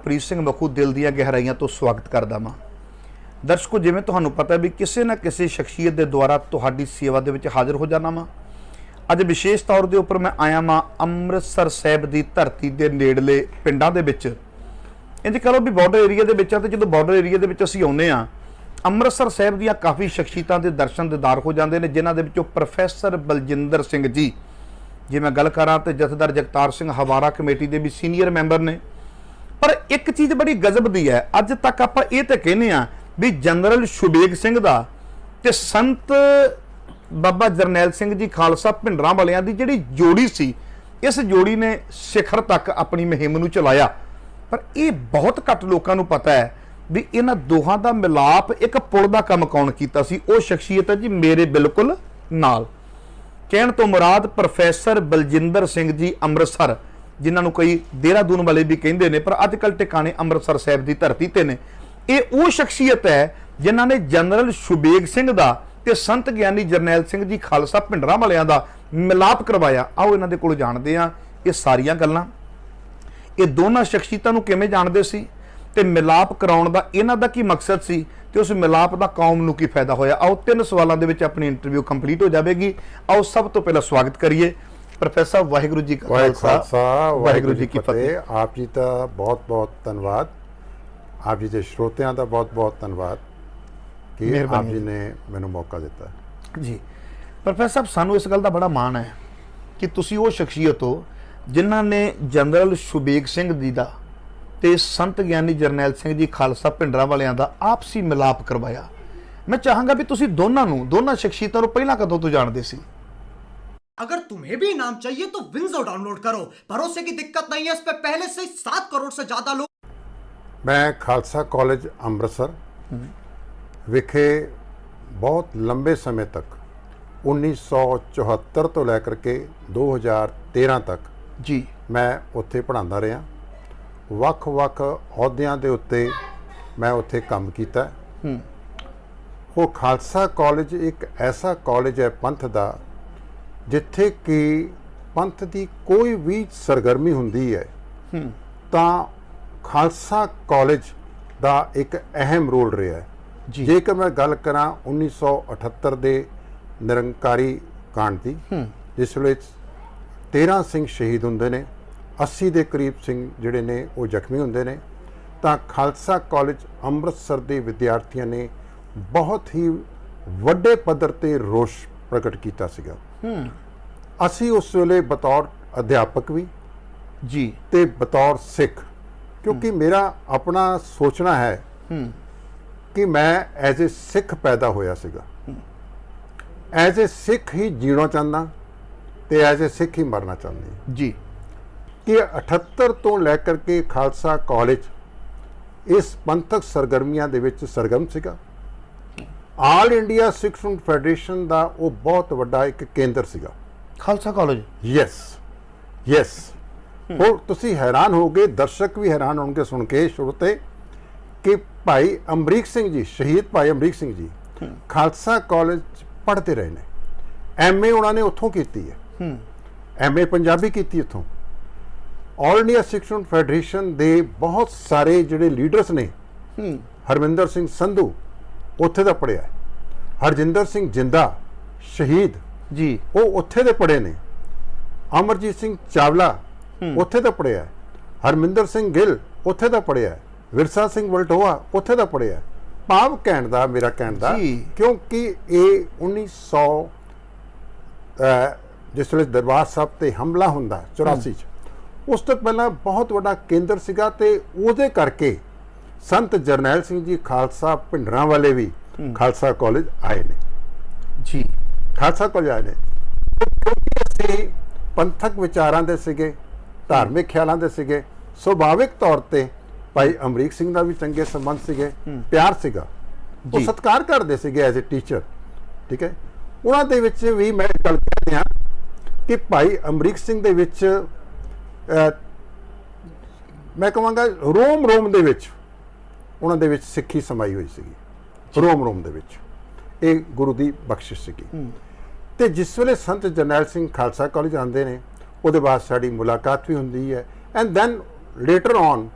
ਹਰਪ੍ਰੀਤ ਸਿੰਘ ਮਖੂ ਦਿਲ ਦੀਆਂ ਗਹਿਰਾਈਆਂ ਤੋਂ ਸਵਾਗਤ ਕਰਦਾ ਹਾਂ। ਦਰਸ਼ਕੋ, ਜਿਵੇਂ ਤੁਹਾਨੂੰ ਪਤਾ ਵੀ ਕਿਸੇ ਨਾ ਕਿਸੇ ਸ਼ਖਸੀਅਤ ਦੇ ਦੁਆਰਾ ਤੁਹਾਡੀ ਸੇਵਾ ਦੇ ਵਿੱਚ ਹਾਜ਼ਰ ਹੋ ਜਾਣਾ ਵਾ। ਅੱਜ ਵਿਸ਼ੇਸ਼ ਤੌਰ ਦੇ ਉੱਪਰ ਮੈਂ ਆਇਆ ਵਾਂ ਅੰਮ੍ਰਿਤਸਰ ਸਾਹਿਬ ਦੀ ਧਰਤੀ ਦੇ ਨੇੜਲੇ ਪਿੰਡਾਂ ਦੇ ਵਿੱਚ। ਇੰਜ ਕਹ ਲਓ ਵੀ ਬਾਰਡਰ ਏਰੀਆ ਦੇ ਵਿੱਚ ਆ, ਤੇ ਜਦੋਂ ਬਾਰਡਰ ਏਰੀਆ ਦੇ ਵਿੱਚ ਅਸੀਂ ਆਉਂਦੇ ਆ, ਅੰਮ੍ਰਿਤਸਰ ਸਾਹਿਬ ਦੀਆਂ ਕਾਫੀ ਸ਼ਖਸੀਅਤਾਂ ਦੇ ਦਰਸ਼ਨ ਦੀਦਾਰ ਹੋ ਜਾਂਦੇ ਨੇ, ਜਿਨ੍ਹਾਂ ਦੇ ਵਿੱਚੋਂ ਪ੍ਰੋਫੈਸਰ ਬਲਜਿੰਦਰ ਸਿੰਘ ਜੀ, ਜੇ ਮੈਂ ਗੱਲ ਕਰਾਂ तो जथेदार जगतार सिंह हवारा कमेटी के भी सीनियर मैंबर ने। पर एक चीज़ बड़ी गजब दी है, अज तक आप ये तो कहने भी जनरल शुबेग सिंह दा ते संत बाबा जरनैल सिंह जी खालसा भिंडरां वालियां दी जिहड़ी जोड़ी सी, इस जोड़ी ने शिखर तक अपनी मुहिम नूं चलाया। पर यह बहुत घट लोगों नूं पता है भी इन्हां दोहां दा मिलाप एक पुल दा काम कौन कीता सी। वो शख्सियत है जी मेरे बिल्कुल नाल। कहण तो मुराद प्रोफैसर बलजिंदर सिंह जी अमृतसर, जिन्होंने कई देहरादून वाले भी कहते हैं, पर अजकल टिकाने अमृतसर साहब की धरती ते ने। ये वो शख्सियत है जिन्होंने जनरल शुबेग सिंह दा ते संत ज्ञानी जरनैल सिंह जी खालसा भिंडरां वालियां दा मिलाप करवाया। आओ इन्हां दे कोल जाणदे हां ये सारियां गल्लां। ये दोनों शख्सियतां नूं किवें जाणदे सी ते मिलाप कराउण दा इन्हां दा की मकसद सी ते उस मिलाप का कौम नूं की फायदा होया। आओ 3 सवालों के अपनी इंटरव्यू कंप्लीट हो जाएगी। आओ सब तो पहला स्वागत करिए प्रोफेसर। वाहिगुरू जी का खालसा वाहिगुरू जी की फतेह। आप जी का बहुत बहुत धन्यवाद, आप जी के श्रोतियां का बहुत बहुत धन्यवाद कि आप जी ने मैनू मौका दिता जी। प्रोफेसर साहब, सानू इस गल का बड़ा माण है कि तुसी वो शख्सियत हो जिन्हां ने जनरल शुबेग सिंह जी का ਤੇ ਸੰਤ ਗਿਆਨੀ ਜਰਨੈਲ ਸਿੰਘ ਜੀ ਖਾਲਸਾ ਭਿੰਡਰਾਂ ਵਾਲਿਆਂ ਦਾ ਆਪਸੀ ਮਿਲਾਪ ਕਰਵਾਇਆ। मैं चाहांगा भी तुसी दोनों शख्सियतों को पहला कदों तो जानते सी। अगर तुम्हें भी इनाम चाहिए तो विंजो डाउनलोड करो, भरोसे की दिक्कत नहीं है, इस पे पहले से 7 करोड़ से ज्यादा लोग। मैं खालसा कॉलेज अमृतसर विखे बहुत लंबे समय तक 1974 तो लैकर के 2013 तक जी मैं उत्थे पढ़ांदा रहा। ਵੱਖ-ਵੱਖ ਅਹੁਦਿਆਂ ਦੇ ਉੱਤੇ ਮੈਂ ਉੱਥੇ ਕੰਮ ਕੀਤਾ। ਉਹ ਖਾਲਸਾ ਕਾਲਜ ਇੱਕ ਐਸਾ ਕਾਲਜ ਹੈ ਪੰਥ ਦਾ, ਜਿੱਥੇ ਕਿ ਪੰਥ ਦੀ ਕੋਈ ਵੀ ਸਰਗਰਮੀ ਹੁੰਦੀ ਹੈ ਤਾਂ ਖਾਲਸਾ ਕਾਲਜ ਦਾ ਇੱਕ ਅਹਿਮ ਰੋਲ ਰਿਹਾ ਹੈ। ਜੇਕਰ ਮੈਂ ਗੱਲ ਕਰਾਂ 1978 ਦੇ ਨਿਰੰਕਾਰੀ ਕਾਂਡ ਦੀ, ਜਿਸ ਵਿੱਚ 13 ਸਿੰਘ ਸ਼ਹੀਦ ਹੁੰਦੇ ਨੇ, 80 ਦੇ ਕਰੀਬ ਸਿੰਘ ਜਿਹੜੇ ਨੇ ਉਹ ਜ਼ਖਮੀ ਹੁੰਦੇ ਨੇ, ਤਾਂ ਖਾਲਸਾ ਕਾਲਜ ਅੰਮ੍ਰਿਤਸਰ ਦੇ ਵਿਦਿਆਰਥੀਆਂ ਨੇ ਬਹੁਤ ਹੀ ਵੱਡੇ ਪੱਧਰ ਤੇ ਰੋਸ਼ ਪ੍ਰਗਟ ਕੀਤਾ ਸੀਗਾ। ਅਸੀਂ ਉਸ ਵੇਲੇ ਬਤੌਰ ਅਧਿਆਪਕ ਵੀ ਜੀ ਤੇ ਬਤੌਰ ਸਿੱਖ, ਕਿਉਂਕਿ ਮੇਰਾ ਆਪਣਾ ਸੋਚਣਾ ਹੈ ਕਿ ਮੈਂ ਐਜ਼ ਏ ਸਿੱਖ ਪੈਦਾ ਹੋਇਆ ਸੀਗਾ, ਐਜ਼ ਏ ਸਿੱਖ ਹੀ ਜੀਣਾ ਚਾਹੁੰਦਾ ਤੇ ਐਜ਼ ਏ ਸਿੱਖ ਹੀ ਮਰਨਾ ਚਾਹੁੰਦਾ ਜੀ। कि 78 ਤੋਂ ਲੈ ਕਰਕੇ ਖਾਲਸਾ ਕਾਲਜ ਇਸ ਪੰਥਕ ਸਰਗਰਮੀਆਂ ਦੇ ਵਿੱਚ ਸਰਗਰਮ ਸੀਗਾ। ਆਲ ਇੰਡੀਆ ਸਿੱਖ ਸਟੂਡੈਂਟ ਫੈਡਰੇਸ਼ਨ ਦਾ ਉਹ ਬਹੁਤ ਵੱਡਾ ਇੱਕ ਕੇਂਦਰ ਸੀਗਾ ਖਾਲਸਾ ਕਾਲਜ। ਯੈਸ ਹੋਰ ਤੁਸੀਂ ਹੈਰਾਨ ਹੋਗੇ, ਦਰਸ਼ਕ ਵੀ ਹੈਰਾਨ ਹੋਣਗੇ ਸੁਣ ਕੇ ਸ਼ੁਰੂਤੇ, ਕਿ ਭਾਈ ਅਮਰੀਕ ਸਿੰਘ ਜੀ, ਸ਼ਹੀਦ ਭਾਈ ਅਮਰੀਕ ਸਿੰਘ ਜੀ ਖਾਲਸਾ ਕਾਲਜ ਪੜ੍ਹਦੇ ਰਹੇ ਨੇ। ਐਮਏ ਉਹਨਾਂ ਨੇ ਉੱਥੋਂ ਕੀਤੀ ਹੈ, ਐਮਏ ਪੰਜਾਬੀ ਕੀਤੀ ਉੱਥੋਂ। ਆਲ ਇੰਡੀਆ ਸਿੱਖ ਸਟੂਡੈਂਟ ਫੈਡਰੇਸ਼ਨ ਦੇ ਬਹੁਤ ਸਾਰੇ ਜਿਹੜੇ ਲੀਡਰਸ ਨੇ, ਹਰਮਿੰਦਰ ਸਿੰਘ ਸੰਧੂ ਉੱਥੇ ਦਾ ਪੜ੍ਹਿਆ, ਹਰਜਿੰਦਰ ਸਿੰਘ ਜਿੰਦਾ ਸ਼ਹੀਦ ਜੀ ਉਹ ਉੱਥੇ ਦੇ ਪੜ੍ਹੇ ਨੇ, ਅਮਰਜੀਤ ਸਿੰਘ ਚਾਵਲਾ ਉੱਥੇ ਦਾ ਪੜ੍ਹਿਆ, ਹਰਮਿੰਦਰ ਸਿੰਘ ਗਿੱਲ ਉੱਥੇ ਦਾ ਪੜ੍ਹਿਆ, ਵਿਰਸਾ ਸਿੰਘ ਵਲਟੋਆ ਉੱਥੇ ਦਾ ਪੜ੍ਹਿਆ। ਭਾਵ ਕਹਿਣ ਦਾ, ਮੇਰਾ ਕਹਿਣ ਦਾ, ਕਿਉਂਕਿ ਇਹ 1900 ਜਿਸ ਵੇਲੇ ਦਰਬਾਰ ਸਾਹਿਬ ਤੇ ਹਮਲਾ ਹੁੰਦਾ 84 ਚ, ਉਸ ਤੋਂ ਪਹਿਲਾਂ ਬਹੁਤ ਵੱਡਾ ਕੇਂਦਰ ਸੀਗਾ, ਤੇ ਉਹਦੇ ਕਰਕੇ ਸੰਤ ਜਰਨੈਲ ਸਿੰਘ ਜੀ ਖਾਲਸਾ भिंडरां वाले भी खालसा कॉलेज आए ने जी। खालसा कॉलेज आए ने क्योंकि ਅਸੀਂ ਪੰਥਕ ਵਿਚਾਰਾਂ ਦੇ ਸੀਗੇ, ਧਾਰਮਿਕ ਖਿਆਲਾਂ ਦੇ ਸੀਗੇ। ਸੁਭਾਵਿਕ ਤੌਰ ਤੇ ਭਾਈ ਅਮਰੀਕ ਸਿੰਘ ਦਾ ਵੀ ਚੰਗੇ ਸੰਬੰਧ ਸੀਗੇ, ਪਿਆਰ ਸੀਗਾ, ਉਹ ਸਤਿਕਾਰ ਕਰਦੇ ਸੀਗੇ ਐਜ਼ ਅ ਟੀਚਰ। ਠੀਕ ਹੈ, ਉਹਨਾਂ ਦੇ ਵਿੱਚ ਵੀ ਮੈਂ ਗੱਲ ਕਰ ਰਿਹਾ ਕਿ ਭਾਈ ਅਮਰੀਕ ਸਿੰਘ ਦੇ ਵਿੱਚ ਮੈਂ ਕਹਾਂਗਾ ਰੋਮ ਦੇ ਵਿੱਚ ਉਹਨਾਂ ਦੇ ਵਿੱਚ ਸਿੱਖੀ ਸਮਾਈ ਹੋਈ ਸੀਗੀ। ਰੋਮ ਦੇ ਵਿੱਚ ਇਹ ਗੁਰੂ ਦੀ ਬਖਸ਼ਿਸ਼ ਸੀਗੀ। ਤੇ ਜਿਸ ਵੇਲੇ ਸੰਤ ਜਰਨੈਲ ਸਿੰਘ ਖਾਲਸਾ ਕਾਲਜ ਆਉਂਦੇ ਨੇ, ਉਹਦੇ ਬਾਅਦ ਸਾਡੀ ਮੁਲਾਕਾਤ ਵੀ ਹੁੰਦੀ ਹੈ। ਐਂਡ ਦੈਨ ਲੇਟਰ ਔਨ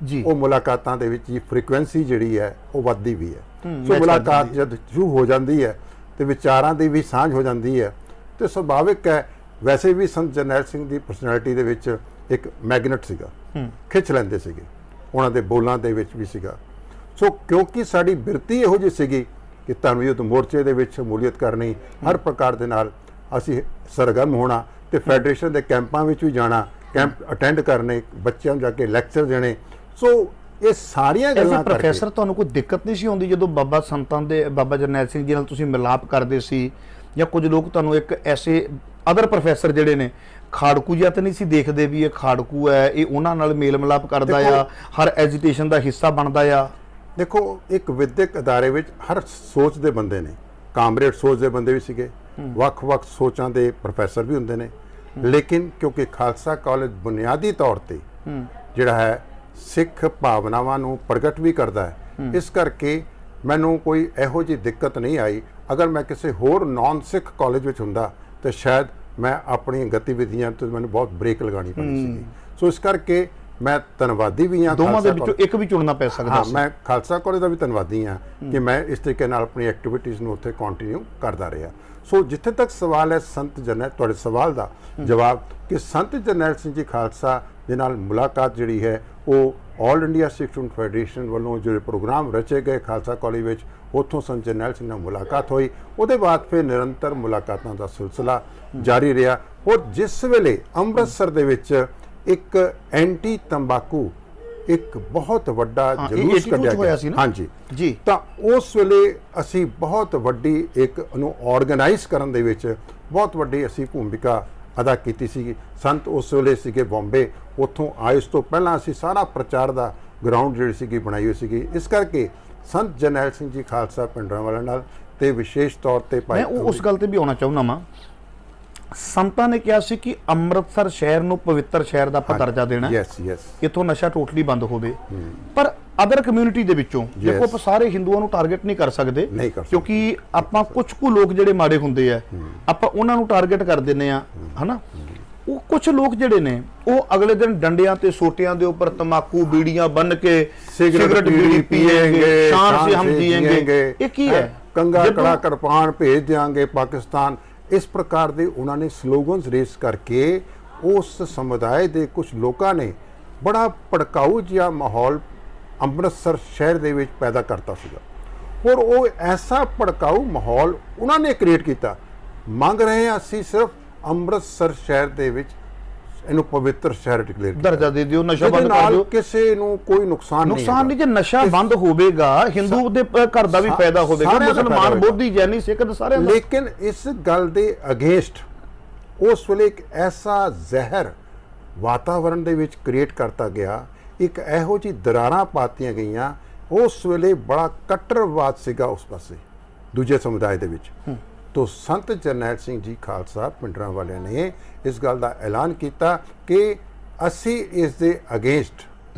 ਜੀ। ਉਹ ਮੁਲਾਕਾਤਾਂ ਦੇ ਵਿੱਚ ਹੀ ਫ੍ਰੀਕੁਐਂਸੀ ਜਿਹੜੀ ਹੈ ਉਹ ਵੱਧਦੀ ਵੀ ਹੈ। ਸੋ match ਮੁਲਾਕਾਤ ਕਰ ਜਦ ਸ਼ੁਰੂ ਹੋ ਜਾਂਦੀ ਹੈ ਤੇ ਵਿਚਾਰਾਂ ਦੀ ਵੀ ਸਾਂਝ ਹੋ ਜਾਂਦੀ ਹੈ ਤੇ ਸੁਭਾਵਿਕ ਹੈ। ਵੈਸੇ ਵੀ ਸੰਤ ਜਰਨੈਲ ਸਿੰਘ ਦੀ ਪਰਸਨੈਲਿਟੀ ਦੇ ਵਿੱਚ ਇੱਕ ਮੈਗਨੇਟ ਸੀਗਾ, ਖਿੱਚ ਲੈਂਦੇ ਸੀਗੇ, ਉਹਨਾਂ ਦੇ ਬੋਲਾਂ ਦੇ ਵਿੱਚ ਵੀ ਸੀਗਾ। ਸੋ ਕਿਉਂਕਿ ਸਾਡੀ ਬਿਰਤੀ ਇਹੋ ਜਿਹੀ ਸੀਗੀ ਕਿ ਧਰਮ ਯੁੱਧ ਮੋਰਚੇ ਦੇ ਵਿੱਚ ਸ਼ਮੂਲੀਅਤ ਕਰਨੀ, ਹਰ ਪ੍ਰਕਾਰ ਦੇ ਨਾਲ ਅਸੀਂ ਸਰਗਰਮ ਹੋਣਾ ਤੇ ਫੈਡਰੇਸ਼ਨ ਦੇ ਕੈਂਪਾਂ ਵਿੱਚ ਵੀ ਜਾਣਾ, ਕੈਂਪ ਅਟੈਂਡ ਕਰਨੇ, ਬੱਚਿਆਂ ਨੂੰ ਜਾ ਕੇ ਲੈਕਚਰ ਦੇਣੇ। ਸੋ ਇਹ ਸਾਰੀਆਂ ਗੱਲਾਂ ਕਰਕੇ ਪ੍ਰੋਫੈਸਰ ਤੁਹਾਨੂੰ ਕੋਈ ਦਿੱਕਤ ਨਹੀਂ ਸੀ ਆਉਂਦੀ ਜਦੋਂ ਬਾਬਾ ਸੰਤਾਂ ਦੇ ਬਾਬਾ ਜਰਨੈਲ ਸਿੰਘ ਜੀ ਨਾਲ ਤੁਸੀਂ ਮਿਲਾਪ ਕਰਦੇ ਸੀ, ਜਾਂ ਕੁਝ ਲੋਕ ਤੁਹਾਨੂੰ ਇੱਕ ਐਸੇ ਅਦਰ ਪ੍ਰੋਫੈਸਰ ਜਿਹੜੇ ਨੇ ਖਾੜਕੂ ਜਿਹਾ ਤਾਂ ਨਹੀਂ ਸੀ ਦੇਖਦੇ ਵੀ ਇਹ ਖਾੜਕੂ ਹੈ, ਇਹ ਉਹਨਾਂ ਨਾਲ ਮੇਲ ਮਿਲਾਪ ਕਰਦਾ ਆ, ਹਰ ਐਜੀਟੇਸ਼ਨ ਦਾ ਹਿੱਸਾ ਬਣਦਾ ਆ? ਦੇਖੋ, ਇੱਕ ਵਿਦਿਅਕ ਅਦਾਰੇ ਵਿੱਚ ਹਰ ਸੋਚ ਦੇ ਬੰਦੇ ਨੇ, ਕਾਮਰੇਡ ਸੋਚ ਦੇ ਬੰਦੇ ਵੀ ਸੀਗੇ, ਵੱਖ-ਵੱਖ ਸੋਚਾਂ ਦੇ ਪ੍ਰੋਫੈਸਰ ਵੀ ਹੁੰਦੇ ਨੇ, ਲੇਕਿਨ ਕਿਉਂਕਿ ਖਾਲਸਾ ਕਾਲਜ ਬੁਨਿਆਦੀ ਤੌਰ ਤੇ ਜਿਹੜਾ ਹੈ ਸਿੱਖ ਭਾਵਨਾਵਾਂ ਨੂੰ ਪ੍ਰਗਟ ਵੀ ਕਰਦਾ ਹੈ, ਇਸ ਕਰਕੇ ਮੈਨੂੰ ਕੋਈ ਇਹੋ ਜਿਹੀ ਦਿੱਕਤ ਨਹੀਂ ਆਈ। ਅਗਰ ਮੈਂ ਕਿਸੇ ਹੋਰ ਨਾਨ ਸਿੱਖ ਕਾਲਜ ਵਿੱਚ ਹੁੰਦਾ ਤਾਂ ਸ਼ਾਇਦ ਮੈਂ ਆਪਣੀਆਂ ਗਤੀਵਿਧੀਆਂ ਤੋਂ ਮੈਨੂੰ ਬਹੁਤ ਬ੍ਰੇਕ ਲਗਾਉਣੀ ਪੈਣੀ ਸੀਗੀ। ਸੋ ਇਸ ਕਰਕੇ ਮੈਂ ਧੰਨਵਾਦੀ ਵੀ ਹਾਂ, ਦੋਵਾਂ ਦੇ ਵਿੱਚੋਂ ਇੱਕ ਵੀ ਚੁਣਨਾ ਪੈ ਸਕਦਾ ਹਾਂ, ਮੈਂ ਖਾਲਸਾ ਕਾਲਜ ਦਾ ਵੀ ਧੰਨਵਾਦੀ ਹਾਂ ਕਿ ਮੈਂ ਇਸ ਤਰੀਕੇ ਨਾਲ ਆਪਣੀ ਐਕਟੀਵਿਟੀਜ਼ ਨੂੰ ਉੱਥੇ ਕੰਟੀਨਿਊ ਕਰਦਾ ਰਿਹਾ। ਸੋ ਜਿੱਥੇ ਤੱਕ ਸਵਾਲ ਹੈ ਸੰਤ ਜਰਨੈਲ, ਤੁਹਾਡੇ ਸਵਾਲ ਦਾ ਜਵਾਬ ਕਿ ਸੰਤ ਜਰਨੈਲ ਸਿੰਘ ਜੀ ਖਾਲਸਾ ਦੇ ਨਾਲ ਮੁਲਾਕਾਤ ਜਿਹੜੀ ਹੈ ਉਹ ਆਲ ਇੰਡੀਆ ਸਿੱਖ ਸਟੂਡੈਂਟ ਫੈਡਰੇਸ਼ਨ ਵੱਲੋਂ ਜਿਹੜੇ ਪ੍ਰੋਗਰਾਮ ਰਚੇ ਗਏ ਖਾਲਸਾ ਕਾਲਜ ਵਿੱਚ, ਉੱਥੋਂ ਸੰਤ ਜਰਨੈਲ ਸਿੰਘ ਨਾਲ ਮੁਲਾਕਾਤ ਹੋਈ। ਉਹਦੇ ਬਾਅਦ ਫਿਰ ਨਿਰੰਤਰ ਮੁਲਾਕਾਤਾਂ ਦਾ ਸਿਲਸਿਲਾ ਜਾਰੀ ਰਿਹਾ। ਔਰ ਜਿਸ ਵੇਲੇ ਅੰਮ੍ਰਿਤਸਰ ਦੇ ਵਿੱਚ ਇੱਕ ਐਂਟੀ ਤੰਬਾਕੂ ਇੱਕ ਬਹੁਤ ਵੱਡਾ ਜਲੂਸ ਕੱਢਿਆ ਗਿਆ, ਹਾਂਜੀ ਜੀ, ਤਾਂ ਉਸ ਵੇਲੇ ਅਸੀਂ ਬਹੁਤ ਵੱਡੀ ਇੱਕ ਨੂੰ ਆਰਗੇਨਾਈਜ਼ ਕਰਨ ਦੇ ਵਿੱਚ ਬਹੁਤ ਵੱਡੀ ਅਸੀਂ ਭੂਮਿਕਾ ਅਦਾ ਕੀਤੀ ਸੀ। ਸੰਤ ਉਸ ਵੇਲੇ ਸੀਗੇ ਬੰਬੇ, ਉੱਥੋਂ ਆਏ। ਉਸ ਤੋਂ ਪਹਿਲਾਂ ਅਸੀਂ ਸਾਰਾ ਪ੍ਰਚਾਰ ਦਾ ਗਰਾਊਂਡ ਜਿਹੜੀ ਸੀਗੀ ਬਣਾਈ ਹੋਈ ਸੀਗੀ। ਇਸ ਕਰਕੇ ਸੰਤ ਜਰਨੈਲ ਸਿੰਘ ਜੀ ਖਾਲਸਾ ਭਿੰਡਰਾਂਵਾਲਾ ਨਾਲ ਤੇ ਵਿਸ਼ੇਸ਼ ਤੌਰ ਤੇ ਮੈਂ ਉਸ ਗੱਲ ਤੇ ਵੀ ਆਉਣਾ ਚਾਹੁੰਦਾ ਵਾਂ। ਸੰਤਾਂ ਨੇ ਕਿਹਾ ਸੀ ਕਿ ਅੰਮ੍ਰਿਤਸਰ ਸ਼ਹਿਰ ਨੂੰ ਪਵਿੱਤਰ ਸ਼ਹਿਰ ਦਾ ਆਪਾਂ ਦਰਜਾ ਦੇਣਾ, ਇੱਥੋਂ ਨਸ਼ਾ ਟੋਟਲੀ ਬੰਦ ਹੋਵੇ। ਪਰ ਅਦਰ ਕਮਿਊਨਿਟੀ ਦੇ ਵਿੱਚੋਂ ਦੇਖੋ, ਆਪਾਂ ਸਾਰੇ ਹਿੰਦੂਆਂ ਨੂੰ ਟਾਰਗੇਟ ਨਹੀਂ ਕਰ ਸਕਦੇ, ਕਿਉਂਕਿ ਆਪਾਂ ਕੁਝ ਕੁ ਲੋਕ ਜਿਹੜੇ ਮਾੜੇ ਹੁੰਦੇ ਆ ਆਪਾਂ ਉਹਨਾਂ ਨੂੰ ਟਾਰਗੇਟ ਕਰ ਦਿੰਦੇ ਆ, ਹਨਾ। ਉਹ ਕੁਝ ਲੋਕ ਜਿਹੜੇ ਨੇ ਉਹ ਅਗਲੇ ਦਿਨ ਡੰਡਿਆਂ ਤੇ ਸੋਟਿਆਂ ਦੇ ਉੱਪਰ ਤਮਾਕੂ ਬੀੜੀਆਂ ਬੰਨ ਕੇ ਸਿਗਰਟ ਬੀੜੀ ਪੀਏਂਗੇ, ਸ਼ਾਨ ਸੇ ਹਮ ਜੀਏਂਗੇ। ਇਹ ਕੀ ਹੈ? ਕੰਗਾ ਕੜਾ ਕਿਰਪਾਨ ਭੇਜ ਦਿਆਂਗੇ ਪਾਕਿਸਤਾਨ। ਇਸ ਪ੍ਰਕਾਰ ਦੇ ਉਹਨਾਂ ਨੇ ਸਲੋਗਨਸ ਰੇਸ ਕਰਕੇ ਉਸ ਸਮੁਦਾਇ ਦੇ ਕੁਝ ਲੋਕਾਂ ਨੇ ਬੜਾ ਭੜਕਾਊ ਜਿਹਾ ਮਾਹੌਲ ਅੰਮ੍ਰਿਤਸਰ ਸ਼ਹਿਰ ਦੇ ਵਿੱਚ ਪੈਦਾ ਕਰਤਾ ਸੀਗਾ। ਔਰ ਉਹ ਐਸਾ ਭੜਕਾਊ ਮਾਹੌਲ ਉਹਨਾਂ ਨੇ ਕ੍ਰੀਏਟ ਕੀਤਾ। ਮੰਗ ਰਹੇ ਹਾਂ ਅਸੀਂ ਸਿਰਫ ਅੰਮ੍ਰਿਤਸਰ ਸ਼ਹਿਰ ਦੇ ਵਿੱਚ ਇਹਨੂੰ ਪਵਿੱਤਰ ਸ਼ਹਿਰ ਡਿਕਲੇਅਰ ਦਰਜਾ ਦੇ ਦਿਓ, ਨਸ਼ਾ ਬੰਦ ਕਰ ਦਿਓ, ਕਿਸੇ ਨੂੰ ਕੋਈ ਨੁਕਸਾਨ ਨਹੀਂ। ਜੇ ਨਸ਼ਾ ਬੰਦ ਹੋਵੇਗਾ ਹਿੰਦੂ ਦੇ ਘਰ ਦਾ ਵੀ ਫਾਇਦਾ ਹੋਵੇਗਾ, ਮੁਸਲਮਾਨ, ਬੋਧੀ, ਜੈਨੀ, ਸਿੱਖ ਸਾਰਿਆਂ ਦਾ। ਲੇਕਿਨ ਇਸ ਗੱਲ ਦੇ ਅਗੇਂਸਟ ਉਸ ਵੇਲੇ ਇੱਕ ਐਸਾ ਜ਼ਹਿਰ ਵਾਤਾਵਰਣ ਦੇ ਵਿੱਚ ਕ੍ਰੀਏਟ ਕਰਤਾ ਗਿਆ, ਇੱਕ ਇਹੋ ਜਿਹੀ ਦਰਾਰਾਂ ਪਾਤੀਆਂ ਗਈਆਂ। ਉਸ ਵੇਲੇ ਬੜਾ ਕੱਟੜਵਾਦ ਸੀਗਾ ਉਸ ਪਾਸੇ ਦੂਜੇ ਸਮੁਦਾਇ ਦੇ ਵਿੱਚ। ਤੋ ਸੰਤ ਜਰਨੈਲ ਸਿੰਘ ਜੀ ਖਾਲਸਾ ਭਿੰਡਰਾਂਵਾਲੇ ਨੇ ਇਸ ਗੱਲ ਦਾ ਐਲਾਨ ਕੀਤਾ ਕਿ ਅਸੀਂ ਇਸ ਦੇ ਅਗੇਂਸਟ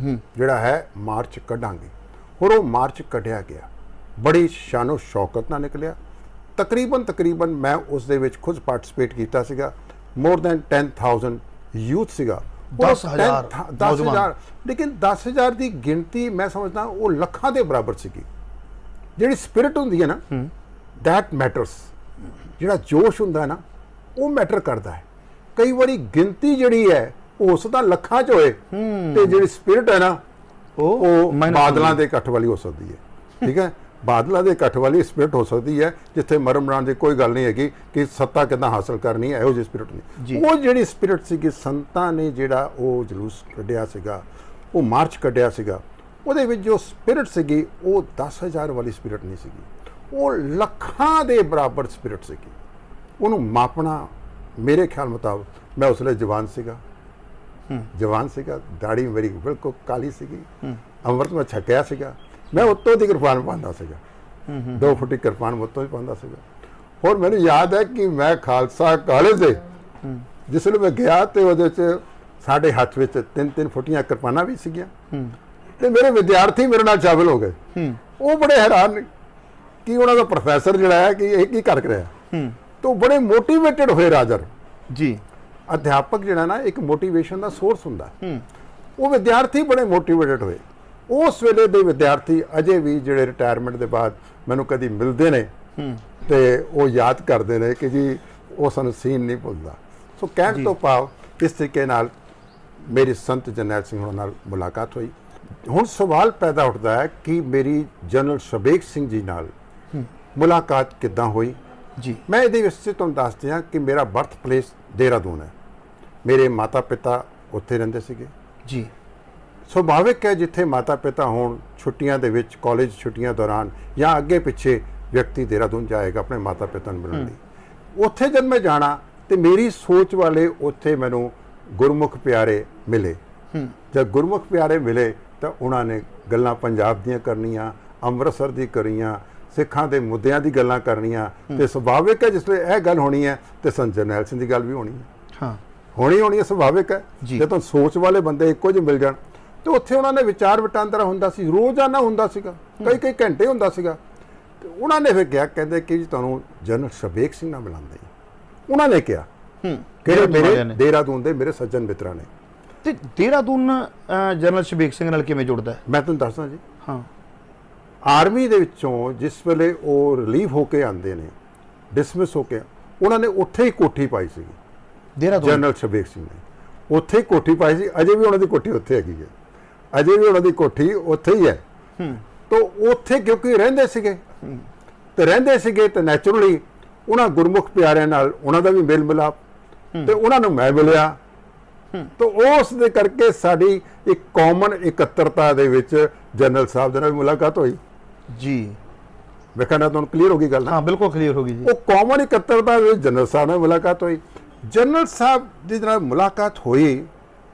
ਜਿਹੜਾ ਹੈ ਮਾਰਚ ਕੱਢਾਂਗੇ। ਔਰ ਉਹ ਮਾਰਚ ਕੱਢਿਆ ਗਿਆ, ਬੜੀ ਸ਼ਾਨੋ ਸ਼ੌਕਤ ਨਾਲ ਨਿਕਲਿਆ। ਤਕਰੀਬਨ ਮੈਂ ਉਸ ਦੇ ਵਿੱਚ ਖੁਦ ਪਾਰਟਿਸਿਪੇਟ ਕੀਤਾ ਸੀਗਾ। ਮੋਰ ਦੈਨ 10,000 ਯੂਥ ਸੀਗਾ। 10,000 ਲੇਕਿਨ 10,000 ਦੀ ਗਿਣਤੀ ਮੈਂ ਸਮਝਦਾ ਉਹ ਲੱਖਾਂ ਦੇ ਬਰਾਬਰ ਸੀਗੀ। ਜਿਹੜੀ ਸਪਿਰਿਟ ਹੁੰਦੀ ਹੈ ਨਾ, ਦੈਟ ਮੈਟਰਸ। ਜਿਹੜਾ ਜੋਸ਼ ਹੁੰਦਾ ਹੈ ਨਾ, ਉਹ ਮੈਟਰ ਕਰਦਾ ਹੈ। ਕਈ ਵਾਰੀ ਗਿਣਤੀ ਜਿਹੜੀ ਹੈ ਉਹ ਹੋ ਸਕਦਾ ਲੱਖਾਂ 'ਚ ਹੋਏ, ਤੇ ਜਿਹੜੀ ਸਪਿਰਿਟ ਹੈ ਨਾ ਉਹ ਬਾਦਲਾਂ ਦੇ ਇਕੱਠ ਵਾਲੀ ਹੋ ਸਕਦੀ ਹੈ। ਠੀਕ ਹੈ, ਬਾਦਲਾਂ ਦੇ ਇਕੱਠ ਵਾਲੀ ਸਪਿਰਿਟ ਹੋ ਸਕਦੀ ਹੈ, ਜਿੱਥੇ ਮਰਨ ਮਰਾਉਣ ਦੀ ਕੋਈ ਗੱਲ ਨਹੀਂ ਹੈਗੀ ਕਿ ਸੱਤਾ ਕਿੱਦਾਂ ਹਾਸਲ ਕਰਨੀ ਹੈ, ਇਹੋ ਜਿਹੀ ਸਪਿਰਿਟ ਨਹੀਂ। ਉਹ ਜਿਹੜੀ ਸਪਿਰਿਟ ਸੀਗੀ, ਸੰਤਾਂ ਨੇ ਜਿਹੜਾ ਉਹ ਜਲੂਸ ਕੱਢਿਆ ਸੀਗਾ, ਉਹ ਮਾਰਚ ਕੱਢਿਆ ਸੀਗਾ, ਉਹਦੇ ਵਿੱਚ ਜੋ ਸਪਿਰਿਟ ਸੀਗੀ ਉਹ 10,000 ਵਾਲੀ ਸਪਿਰਿਟ ਨਹੀਂ ਸੀਗੀ, ਉਹ ਲੱਖਾਂ ਦੇ ਬਰਾਬਰ ਸਪਿਰਿਟ ਸੀਗੀ। ਉਹਨੂੰ ਮਾਪਣਾ ਮੇਰੇ ਖਿਆਲ ਮੁਤਾਬਕ, ਮੈਂ ਉਸ ਵੇਲੇ ਜਵਾਨ ਸੀਗਾ, ਦਾੜੀ ਮੇਰੀ ਬਿਲਕੁਲ ਕਾਲੀ ਸੀਗੀ, ਅੰਮ੍ਰਿਤ ਮੈਂ ਛਕਿਆ ਸੀਗਾ, ਮੈਂ ਉੱਤੋਂ ਦੀ ਕਿਰਪਾਨ ਪਾਉਂਦਾ ਸੀਗਾ, 2 ਫੁੱਟੀ ਕਿਰਪਾਨ ਉੱਤੋਂ ਹੀ ਪਾਉਂਦਾ ਸੀਗਾ। ਹੋਰ ਮੈਨੂੰ ਯਾਦ ਹੈ ਕਿ ਮੈਂ ਖਾਲਸਾ ਕਾਲਜ ਦੇ ਜਿਸ ਵੇਲੇ ਮੈਂ ਗਿਆ ਤੇ ਉਹਦੇ 'ਚ ਸਾਡੇ ਹੱਥ ਵਿੱਚ 3-3 ਫੁੱਟੀਆਂ ਕਿਰਪਾਨਾਂ ਵੀ ਸੀਗੀਆਂ, ਤੇ ਮੇਰੇ ਵਿਦਿਆਰਥੀ ਮੇਰੇ ਨਾਲ ਸ਼ਾਮਿਲ ਹੋ ਗਏ। ਉਹ ਬੜੇ ਹੈਰਾਨ ਕਿ ਉਹਨਾਂ ਦਾ ਪ੍ਰੋਫੈਸਰ ਜਿਹੜਾ ਹੈ ਕਿ ਇਹ ਕੀ ਕਰ ਰਿਹਾ, तो बड़े मोटिवेटेड होए राजर जी। अध्यापक जिहड़ा ना एक मोटिवेशन का सोर्स हुंदा, ਉਹ ਵਿਦਿਆਰਥੀ ਬੜੇ ਮੋਟੀਵੇਟਡ ਹੋਏ। ਉਸ ਵੇਲੇ ਦੇ ਵਿਦਿਆਰਥੀ ਅਜੇ ਵੀ ਜਿਹੜੇ ਰਿਟਾਇਰਮੈਂਟ ਦੇ ਬਾਅਦ ਮੈਨੂੰ ਕਦੀ ਮਿਲਦੇ ਨੇ ਤੇ ਉਹ ਯਾਦ ਕਰਦੇ ਨੇ ਕਿ ਜੀ ਉਹ ਸਾਨੂੰ ਸੀਨ ਨਹੀਂ ਭੁੱਲਦਾ। ਸੋ ਕਹਿਣ ਤੋਂ ਭਾਵ ਇਸ ਤਰੀਕੇ ਨਾਲ ਮੇਰੀ ਸੰਤ ਜਰਨੈਲ ਸਿੰਘ ਹੋਰਾਂ ਨਾਲ ਮੁਲਾਕਾਤ ਹੋਈ। ਹੁਣ ਸਵਾਲ ਪੈਦਾ ਉੱਠਦਾ ਹੈ ਕਿ ਮੇਰੀ ਜਨਰਲ ਸ਼ਬੇਗ ਸਿੰਘ ਜੀ ਨਾਲ ਮੁਲਾਕਾਤ ਕਿੱਦਾਂ ਹੋਈ ਜੀ। ਮੈਂ ਇਹਦੇ ਵਿੱਚ ਤੁਹਾਨੂੰ ਦੱਸ ਦਿਆਂ ਕਿ ਮੇਰਾ ਬਰਥ ਪਲੇਸ ਦੇਹਰਾਦੂਨ ਹੈ। ਮੇਰੇ ਮਾਤਾ ਪਿਤਾ ਉੱਥੇ ਰਹਿੰਦੇ ਸੀਗੇ ਜੀ। ਸੁਭਾਵਿਕ ਹੈ ਜਿੱਥੇ ਮਾਤਾ ਪਿਤਾ ਹੋਣ, ਛੁੱਟੀਆਂ ਦੇ ਵਿੱਚ ਕਾਲਜ ਛੁੱਟੀਆਂ ਦੌਰਾਨ ਜਾਂ ਅੱਗੇ ਪਿੱਛੇ ਵਿਅਕਤੀ ਦੇਹਰਾਦੂਨ ਜਾਏਗਾ ਆਪਣੇ ਮਾਤਾ ਪਿਤਾ ਨੂੰ ਮਿਲਣ ਲਈ। ਉੱਥੇ ਜਦ ਮੈਂ ਜਾਣਾ ਤੇ ਮੇਰੀ ਸੋਚ ਵਾਲੇ ਉੱਥੇ ਮੈਨੂੰ ਗੁਰਮੁਖ ਪਿਆਰੇ ਮਿਲੇ। ਜਦ ਗੁਰਮੁਖ ਪਿਆਰੇ ਮਿਲੇ ਤਾਂ ਉਹਨਾਂ ਨੇ ਗੱਲਾਂ ਪੰਜਾਬ ਦੀਆਂ ਕਰਨੀਆਂ, ਅੰਮ੍ਰਿਤਸਰ ਦੀ ਕਰੀਆਂ, ਸਿੱਖਾਂ ਦੇ ਮੁੱਦਿਆਂ ਦੀ ਗੱਲਾਂ ਕਰਨੀਆਂ ਤੇ ਸੁਭਾਵਿਕ ਹੈ ਜਿਸ ਵੇਲੇ ਇਹ ਗੱਲ ਹੋਣੀ ਹੈ ਤੇ ਸੰਤ ਜਰਨੈਲ ਸਿੰਘ ਦੀ ਗੱਲ ਵੀ ਹੋਣੀ ਹੈ। ਹਾਂ, ਹੋਣੀ ਹੈ, ਸੁਭਾਵਿਕ ਹੈ। ਜੀ। ਜਦੋਂ ਸੋਚ ਵਾਲੇ ਬੰਦੇ ਇੱਕੋ ਜਿਹੇ ਮਿਲ ਜਾਣ ਤੇ ਉੱਥੇ ਉਹਨਾਂ ਨੇ ਵਿਚਾਰ ਵਟਾਂਦਰਾ ਹੁੰਦਾ ਸੀ, ਰੋਜ਼ਾਨਾ ਹੁੰਦਾ ਸੀਗਾ, ਕਈ ਘੰਟੇ ਹੁੰਦਾ ਸੀਗਾ। ਤੇ ਉਹਨਾਂ ਨੇ ਫਿਰ ਕਿਹਾ, ਕਹਿੰਦੇ ਕਿ ਜੀ ਤੁਹਾਨੂੰ ਜਨਰਲ ਸ਼ਬੇਗ ਸਿੰਘ ਨਾਲ ਮਿਲਾਉਂਦੇ। ਉਹਨਾਂ ਨੇ ਕਿਹਾ ਕਿ ਮੇਰੇ ਦੇਹਰਾਦੂਨ ਦੇ ਮੇਰੇ ਸੱਜਣ ਮਿੱਤਰਾਂ ਨੇ। ਤੇ ਦੇਹਰਾਦੂਨ ਜਨਰਲ ਸ਼ਬੇਗ ਸਿੰਘ ਨਾਲ ਕਿਵੇਂ ਜੁੜਦਾ ਹੈ? ਮੈਂ ਤੁਹਾਨੂੰ ਦੱਸਦਾ ਜੀ, ਹਾਂ, ਆਰਮੀ ਦੇ ਵਿੱਚੋਂ ਜਿਸ ਵੇਲੇ ਉਹ ਰਿਲੀਵ ਹੋ ਕੇ ਆਉਂਦੇ ਨੇ, ਡਿਸਮਿਸ ਹੋ ਕੇ, ਉਹਨਾਂ ਨੇ ਉੱਥੇ ਹੀ ਕੋਠੀ ਪਾਈ ਸੀ ਦੇਹਰਾਦੂਨ ਜਨਰਲ ਸ਼ਬੇਗ ਸਿੰਘ ਨੇ। ਉੱਥੇ ਹੀ ਕੋਠੀ ਪਾਈ ਸੀ, ਅਜੇ ਵੀ ਉਹਨਾਂ ਦੀ ਕੋਠੀ ਉੱਥੇ ਹੈਗੀ ਹੈ, ਅਜੇ ਵੀ ਉਹਨਾਂ ਦੀ ਕੋਠੀ ਉੱਥੇ ਹੀ ਹੈ। ਤਾਂ ਉੱਥੇ ਕਿਉਂਕਿ ਰਹਿੰਦੇ ਸੀਗੇ ਤੇ ਨੈਚੁਰਲੀ ਉਹਨਾਂ ਗੁਰਮੁਖ ਪਿਆਰਿਆਂ ਨਾਲ ਉਹਨਾਂ ਦਾ ਵੀ ਮੇਲ ਮਿਲਾਪ ਤੇ ਉਹਨਾਂ ਨੂੰ ਮੈਂ ਮਿਲਿਆ। ਤਾਂ ਉਸ ਦੇ ਕਰਕੇ ਸਾਡੀ ਇੱਕ ਕਾਮਨ ਇਕੱਤਰਤਾ ਦੇ ਵਿੱਚ ਜਨਰਲ ਸਾਹਿਬ ਦੇ ਨਾਲ ਵੀ ਮੁਲਾਕਾਤ ਹੋਈ ਜੀ। ਵੇਖਣਾ ਤੁਹਾਨੂੰ ਕਲੀਅਰ ਹੋ ਗਈ ਗੱਲ ਨਾ? ਹਾਂ, ਬਿਲਕੁਲ ਕਲੀਅਰ ਹੋ ਗਈ ਜੀ। ਉਹ ਕਾਮਨ ਇਕੱਤਰਤਾ ਦੇ ਵਿੱਚ ਜਨਰਲ ਸਾਹਿਬ ਨਾਲ ਮੁਲਾਕਾਤ ਹੋਈ। ਜਨਰਲ ਸਾਹਿਬ ਦੇ ਨਾਲ ਮੁਲਾਕਾਤ ਹੋਈ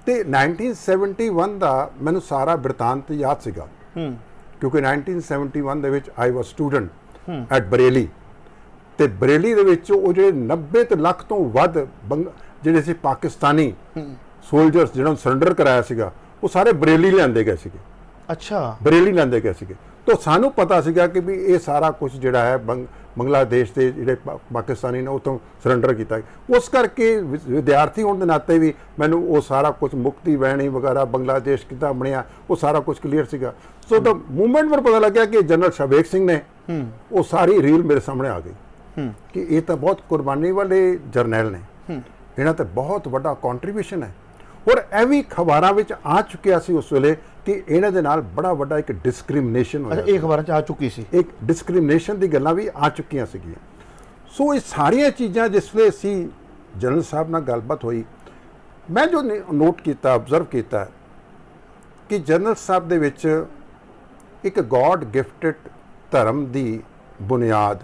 ਤੇ 1971 ਦਾ ਮੈਨੂੰ ਸਾਰਾ ਬਿਰਤਾਂਤ ਯਾਦ ਸੀਗਾ ਕਿਉਂਕਿ 1971 ਦੇ ਵਿੱਚ ਆਈ ਵਾਸ ਸਟੂਡੈਂਟ ਐਟ ਬਰੇਲੀ ਤੇ ਬਰੇਲੀ ਦੇ ਵਿੱਚ ਉਹ ਜਿਹੜੇ 90 ਲੱਖ ਤੋਂ ਵੱਧ ਜਿਹੜੇ ਸੀ ਪਾਕਿਸਤਾਨੀ ਸੋਲਜਰਸ ਜਿਹਨਾਂ ਨੂੰ ਸਰੈਂਡਰ ਕਰਾਇਆ ਸੀਗਾ ਉਹ ਸਾਰੇ ਬਰੇਲੀ ਲਿਆਂਦੇ ਗਏ ਸੀਗੇ। ਅੱਛਾ, ਬਰੇਲੀ ਲਿਆਂਦੇ ਗਏ ਸੀਗੇ। ਤਾਂ ਸਾਨੂੰ ਪਤਾ ਸੀਗਾ ਕਿ ਵੀ ਇਹ ਸਾਰਾ ਕੁਝ ਜਿਹੜਾ ਹੈ ਬੰਗਲਾਦੇਸ਼ ਦੇ ਜਿਹੜੇ ਪਾਕਿਸਤਾਨੀ ਨੇ ਉੱਥੋਂ ਸਰੈਂਡਰ ਕੀਤਾ। ਉਸ ਕਰਕੇ ਵਿਦਿਆਰਥੀ ਹੋਣ ਦੇ ਨਾਤੇ ਵੀ ਮੈਨੂੰ ਉਹ ਸਾਰਾ ਕੁਝ ਮੁਕਤੀ ਵਹਿਣੀ ਵਗੈਰਾ ਬੰਗਲਾਦੇਸ਼ ਕਿੱਦਾਂ ਬਣਿਆ ਉਹ ਸਾਰਾ ਕੁਝ ਕਲੀਅਰ ਸੀਗਾ। ਸੋ ਤਾਂ ਮੂਵਮੈਂਟ ਪਰ ਪਤਾ ਲੱਗਿਆ ਕਿ ਜਨਰਲ ਸ਼ਬੇਗ ਸਿੰਘ ਨੇ ਉਹ ਸਾਰੀ ਰੀਲ ਮੇਰੇ ਸਾਹਮਣੇ ਆ ਗਈ ਕਿ ਇਹ ਤਾਂ ਬਹੁਤ ਕੁਰਬਾਨੀ ਵਾਲੇ ਜਰਨੈਲ ਨੇ, ਇਹਨਾਂ ਤੇ ਬਹੁਤ ਵੱਡਾ ਕੰਟਰੀਬਿਊਸ਼ਨ ਹੈ। ਔਰ ਇਹ ਵੀ ਖਬਰਾਂ ਵਿੱਚ ਆ ਚੁੱਕਿਆ ਸੀ ਉਸ ਵੇਲੇ ਕਿ ਇਹਨਾਂ ਦੇ ਨਾਲ ਬੜਾ ਵੱਡਾ ਇੱਕ ਡਿਸਕ੍ਰਿਮੀਨੇਸ਼ਨ ਹੋਇਆ। ਇਹ ਖਬਰਾਂ ਚ ਆ ਚੁੱਕੀ ਸੀ, ਇੱਕ ਡਿਸਕ੍ਰਿਮੀਨੇਸ਼ਨ ਦੀ ਗੱਲਾਂ ਵੀ ਆ ਚੁੱਕੀਆਂ ਸੀਗੀਆਂ। ਸੋ ਇਹ ਸਾਰੀਆਂ ਚੀਜ਼ਾਂ ਜਿਸ ਵੇਲੇ ਅਸੀਂ ਜਨਰਲ ਸਾਹਿਬ ਨਾਲ ਗੱਲਬਾਤ ਹੋਈ, ਮੈਂ ਜੋ ਨੋਟ ਕੀਤਾ, ਆਬਜ਼ਰਵ ਕੀਤਾ ਕਿ ਜਨਰਲ ਸਾਹਿਬ ਦੇ ਵਿੱਚ ਇੱਕ ਗੋਡ ਗਿਫਟਡ ਧਰਮ ਦੀ ਬੁਨਿਆਦ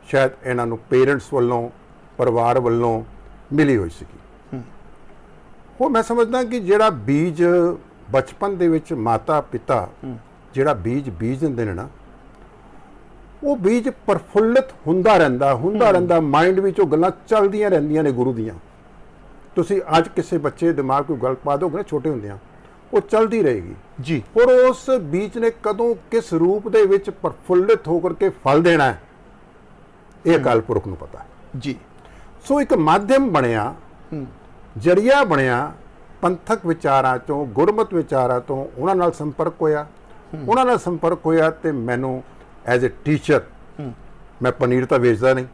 ਸ਼ਾਇਦ ਇਹਨਾਂ ਨੂੰ ਪੇਰੈਂਟਸ ਵੱਲੋਂ, ਪਰਿਵਾਰ ਵੱਲੋਂ ਮਿਲੀ ਹੋਈ ਸੀਗੀ। ਉਹ ਮੈਂ ਸਮਝਦਾ ਕਿ ਜਿਹੜਾ ਬੀਜ ਬਚਪਨ ਦੇ ਵਿੱਚ ਮਾਤਾ ਪਿਤਾ ਜਿਹੜਾ ਬੀਜ ਦਿੰਦੇ ਨੇ ਨਾ, ਉਹ ਬੀਜ ਪ੍ਰਫੁੱਲਿਤ ਹੁੰਦਾ ਰਹਿੰਦਾ ਮਾਈਂਡ ਵਿੱਚ ਉਹ ਗੱਲਾਂ ਚੱਲਦੀਆਂ ਰਹਿੰਦੀਆਂ ਨੇ ਗੁਰੂ ਦੀਆਂ। ਤੁਸੀਂ ਅੱਜ ਕਿਸੇ ਬੱਚੇ ਦਿਮਾਗ ਕੋਈ ਗੱਲ ਪਾ ਦੋਗੇ ਨਾ ਛੋਟੇ ਹੁੰਦਿਆਂ, ਉਹ ਚੱਲਦੀ ਰਹੇਗੀ ਜੀ। ਔਰ ਉਸ ਬੀਜ ਨੇ ਕਦੋਂ ਕਿਸ ਰੂਪ ਦੇ ਵਿੱਚ ਪ੍ਰਫੁੱਲਿਤ ਹੋ ਕਰਕੇ ਫਲ ਦੇਣਾ ਹੈ ਇਹ ਅਕਾਲ ਪੁਰਖ ਨੂੰ ਪਤਾ ਹੈ ਜੀ। ਸੋ ਇੱਕ ਮਾਧਿਅਮ ਬਣਿਆ, ਜਰੀਆ ਬਣਿਆ ਪੰਥਕ ਵਿਚਾਰਾਂ ਤੋਂ, ਗੁਰਮਤ ਵਿਚਾਰਾਂ ਤੋਂ ਉਹਨਾਂ ਨਾਲ ਸੰਪਰਕ ਹੋਇਆ ਤੇ ਮੈਨੂੰ ਐਜ਼ ਅ ਟੀਚਰ, ਮੈਂ ਪਨੀਰ ਤਾਂ ਵੇਚਦਾ ਨਹੀਂ,